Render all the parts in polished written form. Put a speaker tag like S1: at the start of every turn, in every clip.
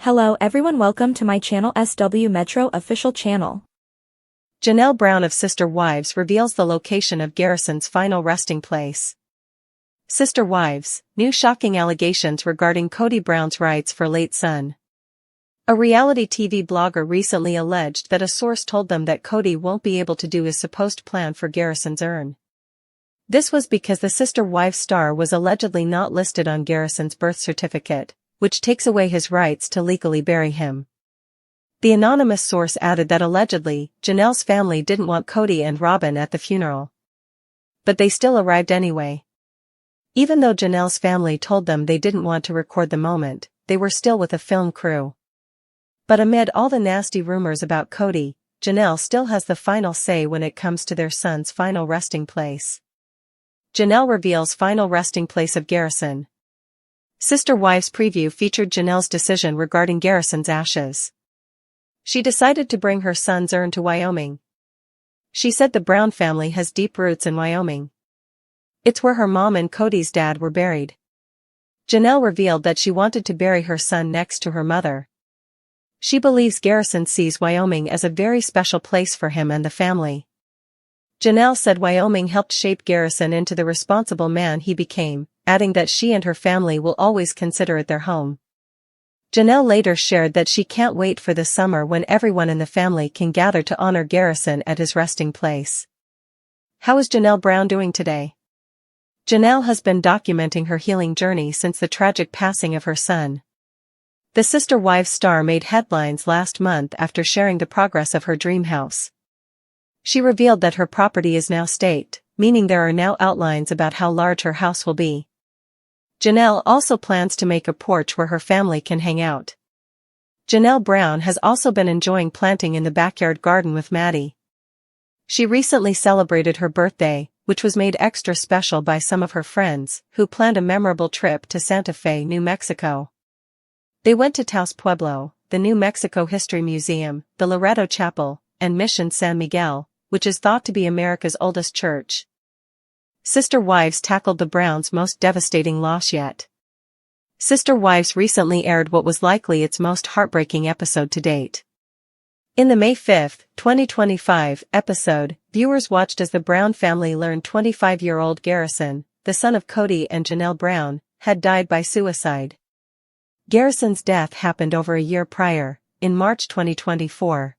S1: Hello everyone, welcome to my channel SW Metro official channel.
S2: Janelle Brown of Sister Wives reveals the location of Garrison's final resting place. Sister Wives, new shocking allegations regarding Kody Brown's rights for late son. A reality TV blogger recently alleged that a source told them that Kody won't be able to do his supposed plan for Garrison's urn. This was because the Sister Wives star was allegedly not listed on Garrison's birth certificate, which takes away his rights to legally bury him. The anonymous source added that allegedly, Janelle's family didn't want Kody and Robyn at the funeral. But they still arrived anyway. Even though Janelle's family told them they didn't want to record the moment, they were still with a film crew. But amid all the nasty rumors about Kody, Janelle still has the final say when it comes to their son's final resting place. Janelle reveals final resting place of Garrison. Sister Wives preview featured Janelle's decision regarding Garrison's ashes. She decided to bring her son's urn to Wyoming. She said the Brown family has deep roots in Wyoming. It's where her mom and Kody's dad were buried. Janelle revealed that she wanted to bury her son next to her mother. She believes Garrison sees Wyoming as a very special place for him and the family. Janelle said Wyoming helped shape Garrison into the responsible man he became, adding that she and her family will always consider it their home. Janelle later shared that she can't wait for the summer when everyone in the family can gather to honor Garrison at his resting place. How is Janelle Brown doing today? Janelle has been documenting her healing journey since the tragic passing of her son. The Sister Wives star made headlines last month after sharing the progress of her dream house. She revealed that her property is now staked, meaning there are now outlines about how large her house will be. Janelle also plans to make a porch where her family can hang out. Janelle Brown has also been enjoying planting in the backyard garden with Maddie. She recently celebrated her birthday, which was made extra special by some of her friends, who planned a memorable trip to Santa Fe, New Mexico. They went to Taos Pueblo, the New Mexico History Museum, the Loreto Chapel, and Mission San Miguel, which is thought to be America's oldest church. Sister Wives tackled the Browns' most devastating loss yet. Sister Wives recently aired what was likely its most heartbreaking episode to date. In the May 5, 2025 episode, viewers watched as the Brown family learned 25-year-old Garrison, the son of Kody and Janelle Brown, had died by suicide. Garrison's death happened over a year prior, in March 2024.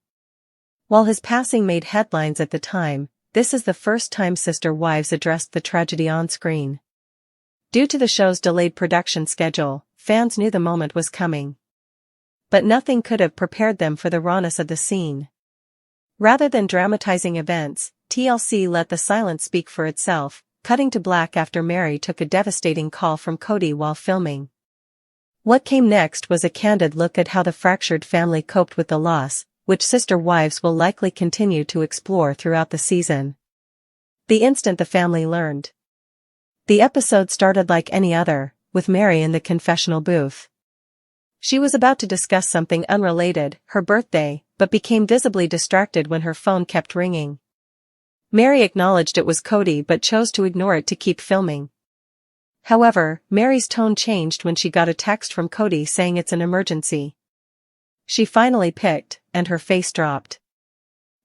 S2: While his passing made headlines at the time, this is the first time Sister Wives addressed the tragedy on screen. Due to the show's delayed production schedule, fans knew the moment was coming. But nothing could have prepared them for the rawness of the scene. Rather than dramatizing events, TLC let the silence speak for itself, cutting to black after Mary took a devastating call from Kody while filming. What came next was a candid look at how the fractured family coped with the loss, which Sister Wives will likely continue to explore throughout the season. The instant the family learned. The episode started like any other, with Mary in the confessional booth. She was about to discuss something unrelated, her birthday, but became visibly distracted when her phone kept ringing. Mary acknowledged it was Kody but chose to ignore it to keep filming. However, Mary's tone changed when she got a text from Kody saying it's an emergency. She finally picked, and her face dropped.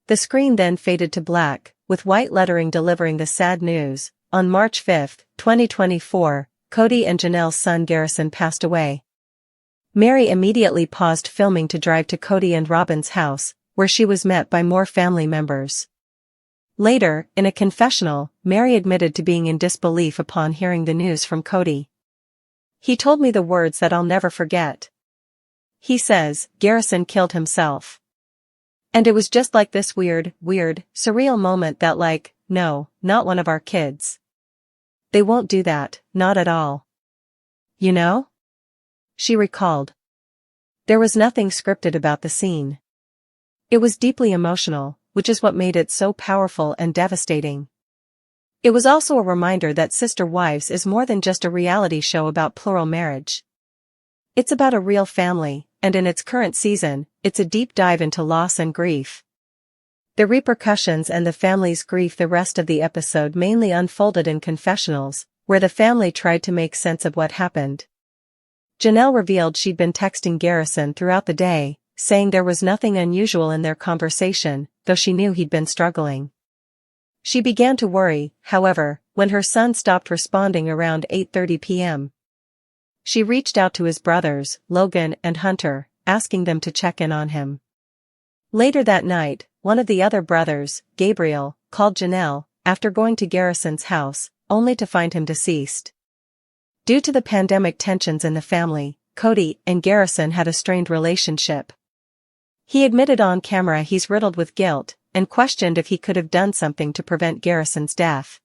S2: The screen then faded to black, with white lettering delivering the sad news. On March 5, 2024, Kody and Janelle's son Garrison passed away. Mary immediately paused filming to drive to Kody and Robyn's house, where she was met by more family members. Later, in a confessional, Mary admitted to being in disbelief upon hearing the news from Kody. "He told me the words that I'll never forget. He says, Garrison killed himself. And it was just like this weird, surreal moment that no, not one of our kids. They won't do that, not at all. You know?" She recalled. There was nothing scripted about the scene. It was deeply emotional, which is what made it so powerful and devastating. It was also a reminder that Sister Wives is more than just a reality show about plural marriage. It's about a real family, and in its current season, it's a deep dive into loss and grief. The repercussions and the family's grief. The rest of the episode mainly unfolded in confessionals, where the family tried to make sense of what happened. Janelle revealed she'd been texting Garrison throughout the day, saying there was nothing unusual in their conversation, though she knew he'd been struggling. She began to worry, however, when her son stopped responding around 8:30 p.m. She reached out to his brothers, Logan and Hunter, asking them to check in on him. Later that night, one of the other brothers, Gabriel, called Janelle, after going to Garrison's house, only to find him deceased. Due to the pandemic tensions in the family, Kody and Garrison had a strained relationship. He admitted on camera he's riddled with guilt, and questioned if he could have done something to prevent Garrison's death.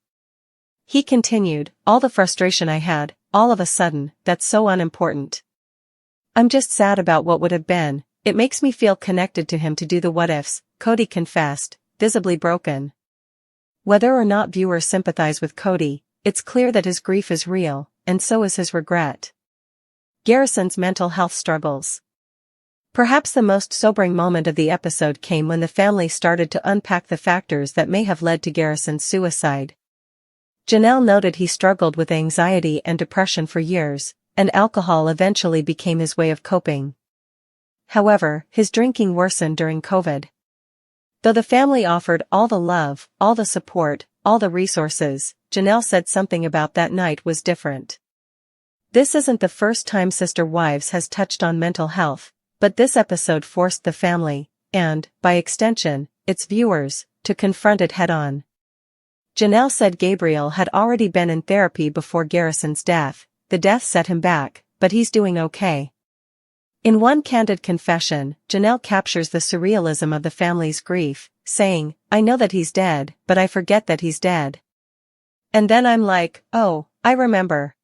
S2: He continued, "All the frustration I had, all of a sudden, that's so unimportant. I'm just sad about what would have been, it makes me feel connected to him to do the what-ifs," Kody confessed, visibly broken. Whether or not viewers sympathize with Kody, it's clear that his grief is real, and so is his regret. Garrison's mental health struggles. Perhaps the most sobering moment of the episode came when the family started to unpack the factors that may have led to Garrison's suicide. Janelle noted he struggled with anxiety and depression for years, and alcohol eventually became his way of coping. However, his drinking worsened during COVID. Though the family offered all the love, all the support, all the resources, Janelle said something about that night was different. This isn't the first time Sister Wives has touched on mental health, but this episode forced the family, and, by extension, its viewers, to confront it head-on. Janelle said Gabriel had already been in therapy before Garrison's death. The death set him back, but he's doing okay. In one candid confession, Janelle captures the surrealism of the family's grief, saying, "I know that he's dead, but I forget that he's dead. And then I'm like, oh, I remember."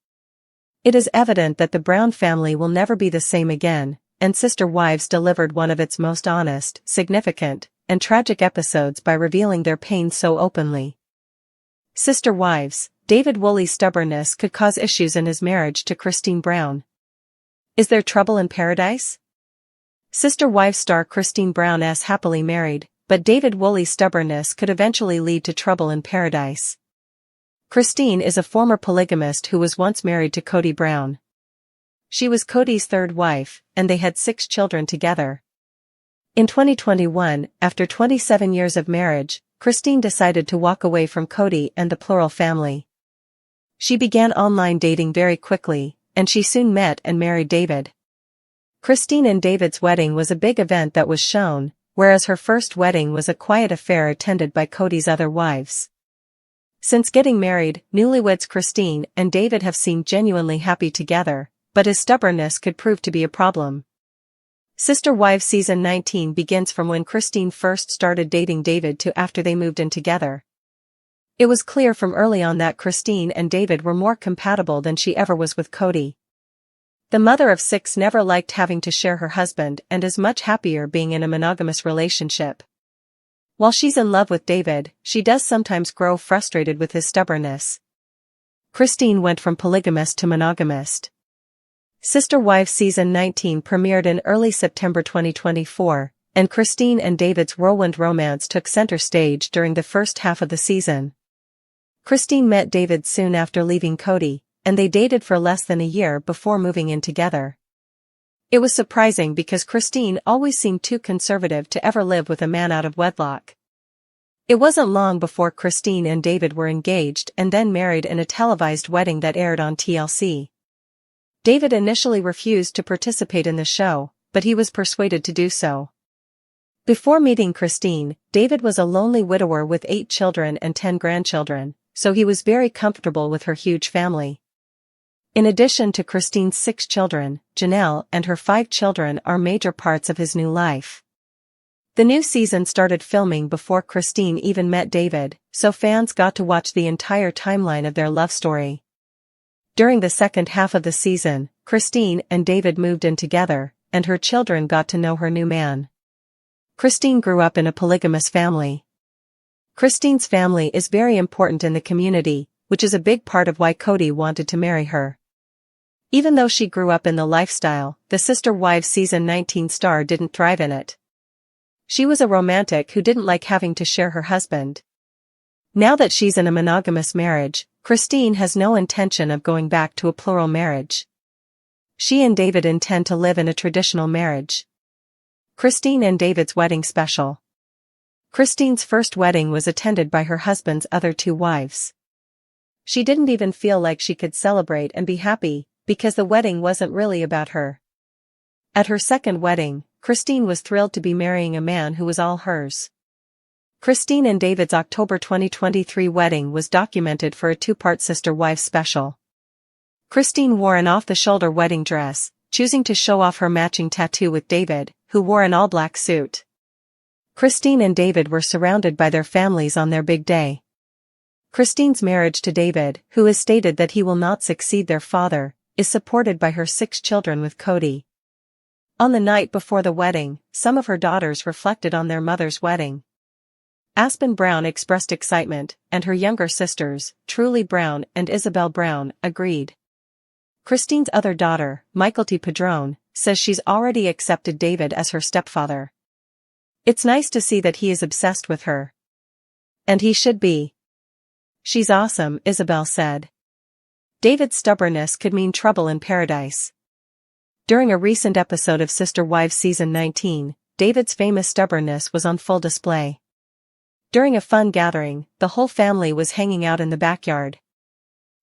S2: It is evident that the Brown family will never be the same again, and Sister Wives delivered one of its most honest, significant, and tragic episodes by revealing their pain so openly. Sister Wives, David Woolley's stubbornness could cause issues in his marriage to Christine Brown. Is there trouble in paradise? Sister Wives star Christine Brown is happily married, but David Woolley's stubbornness could eventually lead to trouble in paradise. Christine is a former polygamist who was once married to Kody Brown. She was Kody's third wife, and they had 6 children together. In 2021, after 27 years of marriage, Christine decided to walk away from Kody and the plural family. She began online dating very quickly, and she soon met and married David. Christine and David's wedding was a big event that was shown, whereas her first wedding was a quiet affair attended by Kody's other wives. Since getting married, newlyweds Christine and David have seemed genuinely happy together, but his stubbornness could prove to be a problem. Sister Wives Season 19 begins from when Christine first started dating David to after they moved in together. It was clear from early on that Christine and David were more compatible than she ever was with Kody. The mother of 6 never liked having to share her husband and is much happier being in a monogamous relationship. While she's in love with David, she does sometimes grow frustrated with his stubbornness. Christine went from polygamist to monogamist. Sister Wives Season 19 premiered in early September 2024, and Christine and David's whirlwind romance took center stage during the first half of the season. Christine met David soon after leaving Kody, and they dated for less than a year before moving in together. It was surprising because Christine always seemed too conservative to ever live with a man out of wedlock. It wasn't long before Christine and David were engaged and then married in a televised wedding that aired on TLC. David initially refused to participate in the show, but he was persuaded to do so. Before meeting Christine, David was a lonely widower with 8 children and 10 grandchildren, so he was very comfortable with her huge family. In addition to Christine's 6 children, Janelle and her 5 children are major parts of his new life. The new season started filming before Christine even met David, so fans got to watch the entire timeline of their love story. During the second half of the season, Christine and David moved in together, and her children got to know her new man. Christine grew up in a polygamous family. Christine's family is very important in the community, which is a big part of why Kody wanted to marry her. Even though she grew up in the lifestyle, the Sister Wives Season 19 star didn't thrive in it. She was a romantic who didn't like having to share her husband. Now that she's in a monogamous marriage, Christine has no intention of going back to a plural marriage. She and David intend to live in a traditional marriage. Christine and David's wedding special. Christine's first wedding was attended by her husband's other 2 wives. She didn't even feel like she could celebrate and be happy, because the wedding wasn't really about her. At her second wedding, Christine was thrilled to be marrying a man who was all hers. Christine and David's October 2023 wedding was documented for a 2-part sister-wife special. Christine wore an off-the-shoulder wedding dress, choosing to show off her matching tattoo with David, who wore an all-black suit. Christine and David were surrounded by their families on their big day. Christine's marriage to David, who has stated that he will not succeed their father, is supported by her 6 children with Kody. On the night before the wedding, some of her daughters reflected on their mother's wedding. Aspen Brown expressed excitement, and her younger sisters, Truly Brown and Isabel Brown, agreed. Christine's other daughter, Mykelti Padron, says she's already accepted David as her stepfather. It's nice to see that he is obsessed with her. And he should be. She's awesome, Isabel said. David's stubbornness could mean trouble in paradise. During a recent episode of Sister Wives Season 19, David's famous stubbornness was on full display. During a fun gathering, the whole family was hanging out in the backyard.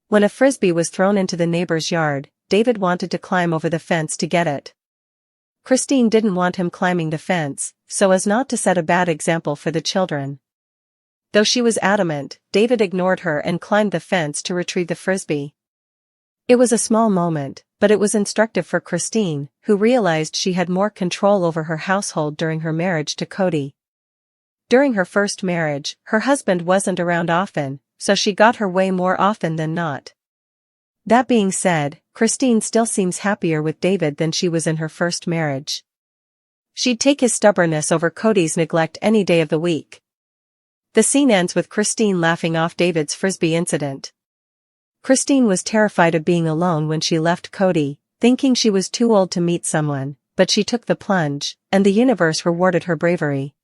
S2: When a frisbee was thrown into the neighbor's yard, David wanted to climb over the fence to get it. Christine didn't want him climbing the fence, so as not to set a bad example for the children. Though she was adamant, David ignored her and climbed the fence to retrieve the frisbee. It was a small moment, but it was instructive for Christine, who realized she had more control over her household during her marriage to Kody. During her first marriage, her husband wasn't around often, so she got her way more often than not. That being said, Christine still seems happier with David than she was in her first marriage. She'd take his stubbornness over Kody's neglect any day of the week. The scene ends with Christine laughing off David's frisbee incident. Christine was terrified of being alone when she left Kody, thinking she was too old to meet someone, but she took the plunge, and the universe rewarded her bravery.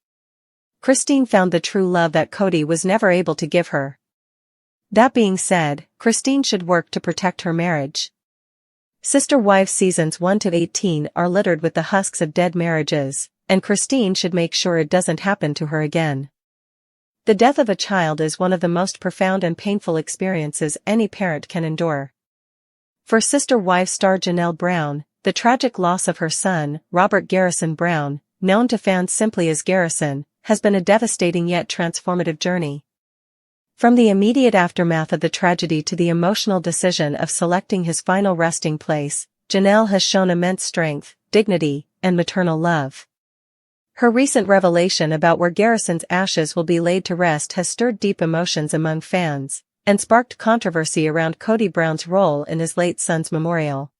S2: Christine found the true love that Kody was never able to give her. That being said, Christine should work to protect her marriage. Sister Wives Seasons 1 to 18 are littered with the husks of dead marriages, and Christine should make sure it doesn't happen to her again. The death of a child is one of the most profound and painful experiences any parent can endure. For Sister Wives star Janelle Brown, the tragic loss of her son, Robert Garrison Brown, known to fans simply as Garrison, has been a devastating yet transformative journey. From the immediate aftermath of the tragedy to the emotional decision of selecting his final resting place, Janelle has shown immense strength, dignity, and maternal love. Her recent revelation about where Garrison's ashes will be laid to rest has stirred deep emotions among fans, and sparked controversy around Kody Brown's role in his late son's memorial.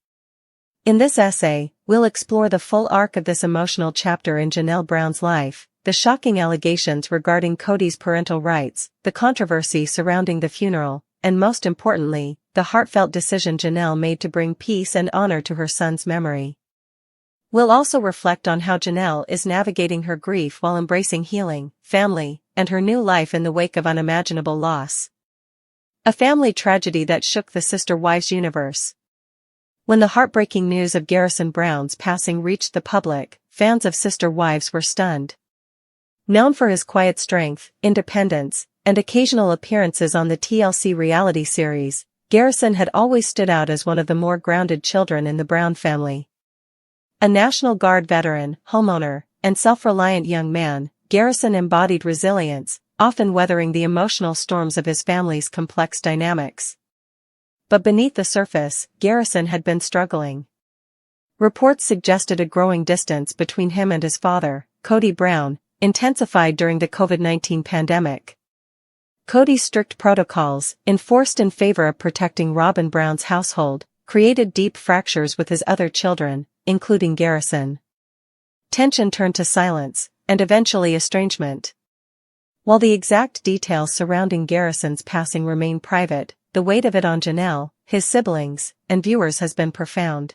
S2: In this essay, we'll explore the full arc of this emotional chapter in Janelle Brown's life, the shocking allegations regarding Kody's parental rights, the controversy surrounding the funeral, and most importantly, the heartfelt decision Janelle made to bring peace and honor to her son's memory. We'll also reflect on how Janelle is navigating her grief while embracing healing, family, and her new life in the wake of unimaginable loss. A family tragedy that shook the Sister Wives universe. When the heartbreaking news of Garrison Brown's passing reached the public, fans of Sister Wives were stunned. Known for his quiet strength, independence, and occasional appearances on the TLC reality series, Garrison had always stood out as one of the more grounded children in the Brown family. A National Guard veteran, homeowner, and self-reliant young man, Garrison embodied resilience, often weathering the emotional storms of his family's complex dynamics. But beneath the surface, Garrison had been struggling. Reports suggested a growing distance between him and his father, Kody Brown, intensified during the COVID-19 pandemic. Kody's strict protocols, enforced in favor of protecting Robyn Brown's household, created deep fractures with his other children, including Garrison. Tension turned to silence, and eventually estrangement. While the exact details surrounding Garrison's passing remain private, the weight of it on Janelle, his siblings, and viewers has been profound.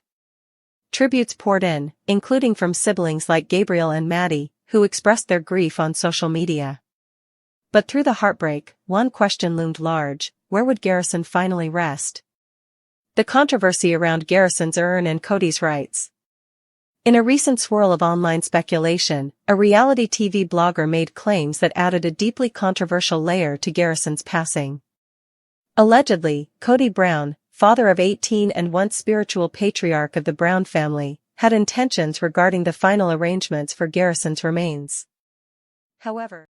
S2: Tributes poured in, including from siblings like Gabriel and Maddie, who expressed their grief on social media. But through the heartbreak, one question loomed large: where would Garrison finally rest? The controversy around Garrison's urn and Kody's rights. In a recent swirl of online speculation, a reality TV blogger made claims that added a deeply controversial layer to Garrison's passing. Allegedly, Kody Brown, father of 18 and once spiritual patriarch of the Brown family, had intentions regarding the final arrangements for Garrison's remains. However,